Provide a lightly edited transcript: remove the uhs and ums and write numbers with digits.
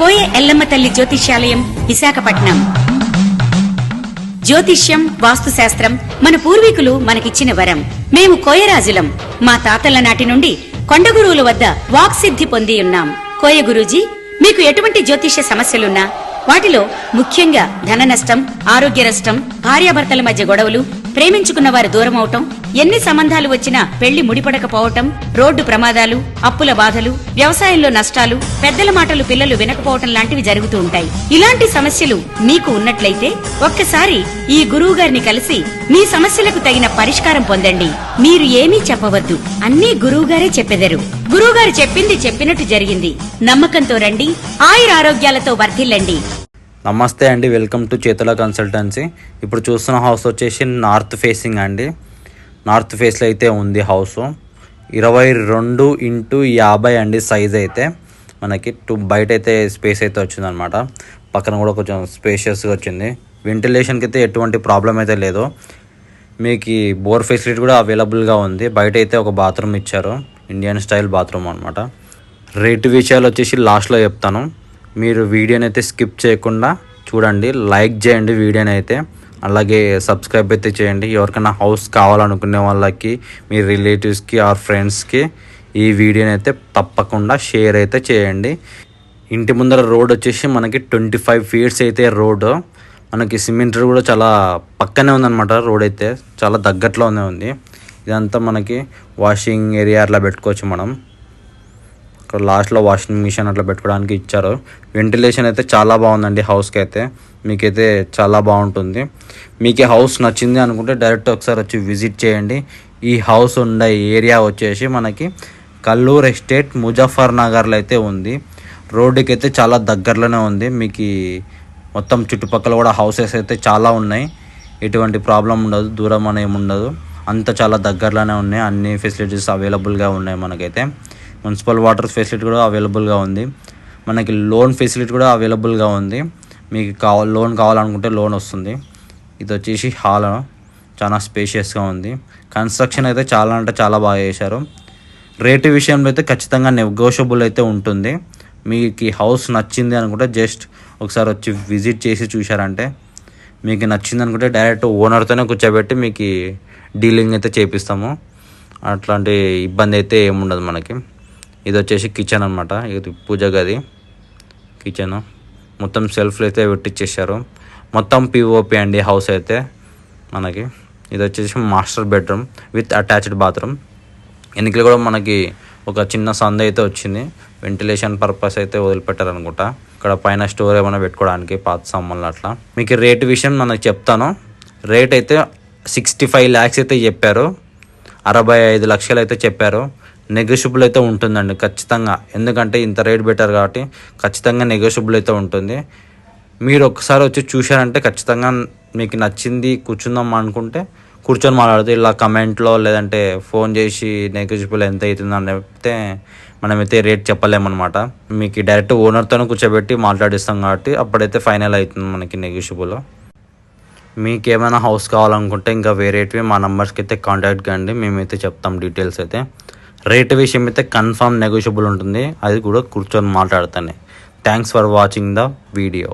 కోయ ఎల్లమ్మ తల్లి జ్యోతిష్యాలయం విశాఖపట్నం. జ్యోతిష్యం, వాస్తుశాస్త్రం మన పూర్వీకులు మనకిచ్చిన వరం. మేము కోయరాజులం. మా తాతల నాటి నుండి కొండ గురువుల వద్ద వాక్సిద్ధి పొంది ఉన్నాం. కోయ గురూజీ, మీకు ఎటువంటి జ్యోతిష్య సమస్యలున్నా, వాటిలో ముఖ్యంగా ధన నష్టం, ఆరోగ్య నష్టం, భార్యాభర్తల మధ్య గొడవలు, ప్రేమించుకున్న వారు దూరం అవటం, ఎన్ని సంబంధాలు వచ్చినా పెళ్లి ముడిపడకపోవటం, రోడ్డు ప్రమాదాలు, అప్పుల బాధలు, వ్యవసాయంలో నష్టాలు, పెద్దల మాటలు పిల్లలు వినకపోవటం లాంటివి జరుగుతూ ఉంటాయి. ఇలాంటి సమస్యలు మీకు ఉన్నట్లయితే ఒక్కసారి ఈ గురువు గారిని కలిసి మీ సమస్యలకు తగిన పరిష్కారం పొందండి. మీరు ఏమీ చెప్పవద్దు, అన్నీ గురువుగారే చెప్పెదరు. గురువుగారు చెప్పింది చెప్పినట్టు జరిగింది. నమ్మకంతో రండి, ఆయురారోగ్యాలతో వర్ధిల్లండి. నమస్తే అండి, వెల్కమ్ టు చేతుల కన్సల్టెన్సీ. ఇప్పుడు చూస్తున్న హౌస్ వచ్చేసి నార్త్ ఫేసింగ్ అండి. నార్త్ ఫేస్లో అయితే ఉంది హౌస్. 22x50 అండి సైజ్ అయితే. మనకి బయట అయితే స్పేస్ అయితే వచ్చిందనమాట. పక్కన కూడా కొంచెం స్పేషియస్గా వచ్చింది. వెంటిలేషన్కి అయితే ఎటువంటి ప్రాబ్లం అయితే లేదు. మీకు బోర్ ఫెసిలిటీ కూడా అవైలబుల్గా ఉంది. బయట అయితే ఒక బాత్రూమ్ ఇచ్చారు, ఇండియన్ స్టైల్ బాత్రూమ్ అనమాట. రేటు విషయాలు వచ్చేసి లాస్ట్లో చెప్తాను. మీరు వీడియోని అయితే స్కిప్ చేయకుండా చూడండి, లైక్ చేయండి వీడియోని అయితే, అలాగే సబ్స్క్రైబ్ అయితే చేయండి. ఎవరికైనా హౌస్ కావాలనుకునే వాళ్ళకి, మీ రిలేటివ్స్కి ఆర్ ఫ్రెండ్స్కి ఈ వీడియోని అయితే తప్పకుండా షేర్ అయితే చేయండి. ఇంటి ముందర రోడ్ వచ్చేసి మనకి 25 feet అయితే రోడ్. మనకి సిమెంట్ కూడా చాలా పక్కనే ఉందన్నమాట. రోడ్ అయితే చాలా దగ్గరలోనే ఉంది. ఇదంతా మనకి వాషింగ్ ఏరియా అట్లా పెట్టుకోవచ్చు మనం. లాస్ట్లో వాషింగ్ మిషన్ అట్లా పెట్టుకోవడానికి ఇచ్చారు. వెంటిలేషన్ అయితే చాలా బాగుందండి హౌస్కి అయితే. మీకైతే చాలా బాగుంటుంది. మీకు హౌస్ నచ్చింది అనుకుంటే డైరెక్ట్ ఒకసారి వచ్చి విజిట్ చేయండి. ఈ హౌస్ ఉండే ఏరియా వచ్చేసి మనకి కల్లూరు ఎస్టేట్, ముజఫర్ నగర్లో అయితే ఉంది. రోడ్డుకి అయితే చాలా దగ్గరలోనే ఉంది. మీకు మొత్తం చుట్టుపక్కల కూడా హౌసెస్ అయితే చాలా ఉన్నాయి. ఎటువంటి ప్రాబ్లం ఉండదు, దూరం అనేమి ఉండదు. అంతా చాలా దగ్గరలోనే ఉన్నాయి. అన్ని ఫెసిలిటీస్ అవైలబుల్గా ఉన్నాయి. మనకైతే మున్సిపల్ వాటర్ ఫెసిలిటీ కూడా అవైలబుల్గా ఉంది. మనకి లోన్ ఫెసిలిటీ కూడా అవైలబుల్గా ఉంది. మీకు లోన్ కావాలనుకుంటే లోన్ వస్తుంది. ఇది వచ్చేసి హాల్, చాలా స్పేషియస్గా ఉంది. కన్స్ట్రక్షన్ అయితే చాలా అంటే చాలా బాగా చేశారు. రేటు విషయంలో అయితే ఖచ్చితంగా నెగోషియబుల్ అయితే ఉంటుంది. మీకు ఈ హౌస్ నచ్చింది అనుకుంటే జస్ట్ ఒకసారి వచ్చి విజిట్ చేసి చూశారంటే, మీకు నచ్చింది అనుకుంటే డైరెక్ట్ ఓనర్తోనే కూర్చోబెట్టి మీకు డీలింగ్ అయితే చేపిస్తాము. అట్లాంటి ఇబ్బంది అయితే ఏముండదు మనకి. ఇది వచ్చేసి కిచెన్ అనమాట. ఇది పూజ గది, కిచెన్ మొత్తం సెల్ఫ్లు అయితే పెట్టించేసారు. మొత్తం పిఓపి అండి హౌస్ అయితే మనకి. ఇది వచ్చేసి master bedroom with attached bathroom. వెనకలు కూడా మనకి ఒక చిన్న సంద అయితే వచ్చింది. వెంటిలేషన్ పర్పస్ అయితే వదిలిపెట్టారు అనుకుంటా. ఇక్కడ పైన స్టోర్ ఏమైనా పెట్టుకోవడానికి పాత సామాన్లు అట్లా. మీకు రేటు విషయం మనకు చెప్తాను. రేట్ అయితే 65 lakhs అయితే చెప్పారు. 65 లక్షలు అయితే చెప్పారు. నెగోషియబుల్ అయితే ఉంటుందండి ఖచ్చితంగా. ఎందుకంటే ఇంత రేట్ పెట్టారు కాబట్టి ఖచ్చితంగా నెగోషియబుల్ అయితే ఉంటుంది. మీరు ఒకసారి వచ్చి చూశారంటే ఖచ్చితంగా మీకు నచ్చింది, కూర్చుందాం అనుకుంటే కూర్చొని మాట్లాడుతూ ఇలా కమెంట్లో లేదంటే ఫోన్ చేసి నెగోషియబుల్ ఎంత అవుతుంది అని చెప్తే మనమైతే రేట్ చెప్పలేమన్నమాట. మీకు డైరెక్ట్ ఓనర్తోనే కూర్చోబెట్టి మాట్లాడిస్తాం కాబట్టి అప్పుడైతే ఫైనల్ అవుతుంది మనకి నెగోషియబుల్. మీకు ఏమైనా హౌస్ కావాలనుకుంటే ఇంకా వేరేటివి మా నెంబర్స్కి అయితే కాంటాక్ట్ కండి, మేమైతే చెప్తాం డీటెయిల్స్ అయితే. రేట్ విషయం అయితే కన్ఫర్మ్ నెగోషియబుల్ ఉంటుంది. అది కూడా కూర్చొని మాట్లాడతానే. Thanks for watching the video.